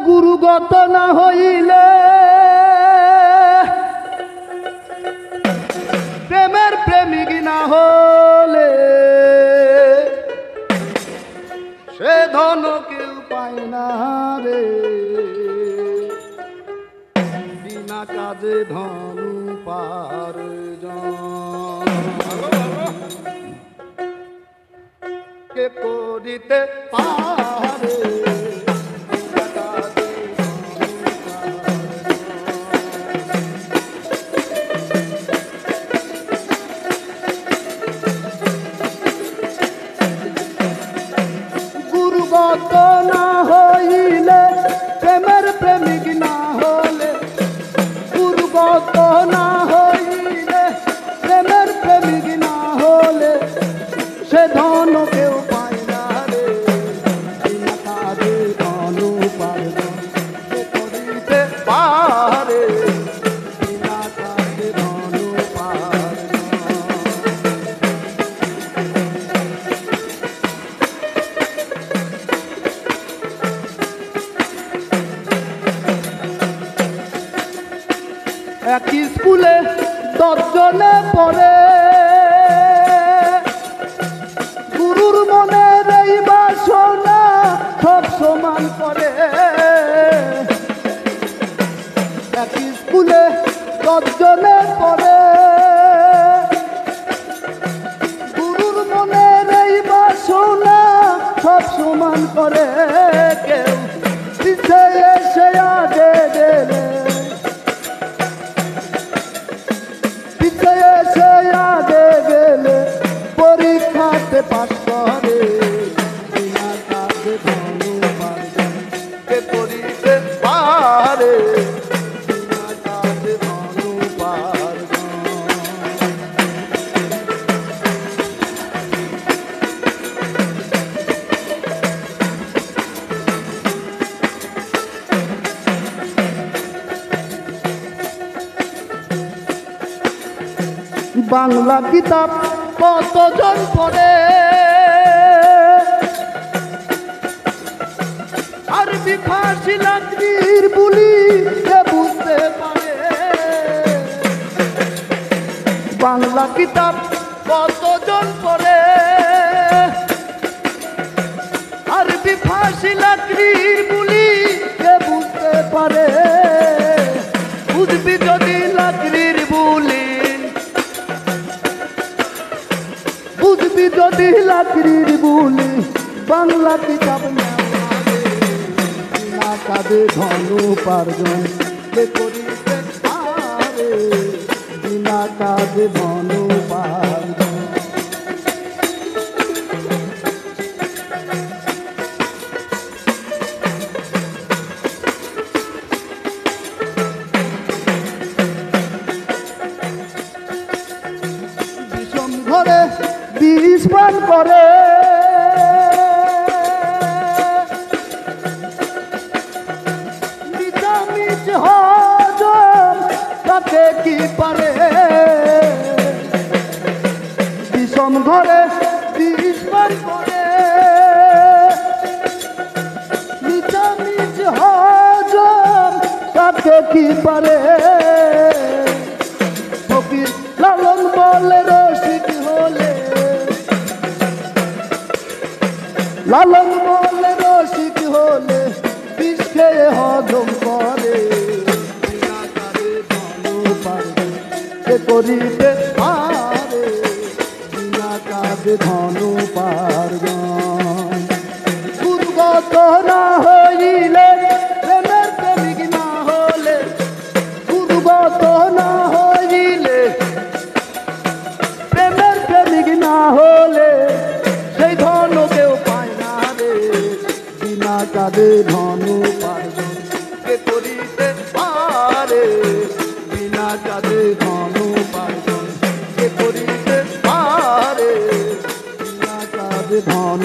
গুরুগত না হইলে প্রেমের প্রেমিক না হলে সে ধন কেউ পায় না রে বিনা কাজে ধন পার কে করিতে পারে গুরুগত না হইলে প্রেমের প্রেমিক না হলে গুরুগত না হইলে প্রেমের প্রেমিক না হলে সে ধন কেউ পায় না রে বিনা কাজে ধন উপার্জন কে করিতে পারে বিনা কাজে ধন উপার্জন এক স্কুলে 10 জনে পড়ে গুরুর মনের এই বাসনা সব সমান করে এক স্কুলে 10 জনে পড়ে গুরুর মনের এই বাসনা সব সমান করে কেউ পিছে এসে আগে গেলে পিছে এসে আগে গেলে পরীক্ষাতে পাস করে বিনা কাজে ধন উপার্জন কে করিতে পারে বিনা কাজে ধন উপার্জন বাংলা কিতাব কতজন পড়ে আরবি ফার্সি লাকড়ির বুলি বুঝতে পারে বাংলা কিতাব কতজন পড়ে আরবি ফার্সি লাকড়ির বুলি বুঝতে পারে বুঝবি যদি লাকড়ির বুলি বুঝবি যদি লাকড়ির বুলি বাংলা কিতাব বিনা কাজে ধন উপার্জন কে করিতে পারে বিনা কাজে ধন উপার্জন বিষম ঘরে বিষ পান করে মিটামিট হজম তাতে কি পারে বিষম ঘরে বিষ পান করে মিটামিট হজম তাতে কি পারে ফকির লালন বলে রসিক হলে লালন বলে রসিক হলে বিষ খেয়ে হজম করে বিনা কাজে ধন উপার্জন কে করিতে পারে বিনা কাজে ধন উপার্জন গুরুগত না হইলে প্রেমের প্রেমিক না হলে গুরুগত না হইলে প্রেমের প্রেমিক না হলে সেই ধন কেউ পায় না রে বিনা কাজে ধন উপার্জন কে করিতে পারে বিনা কাজে ধন উপার্জন কে করিতে পারে বিনা কাজে ধন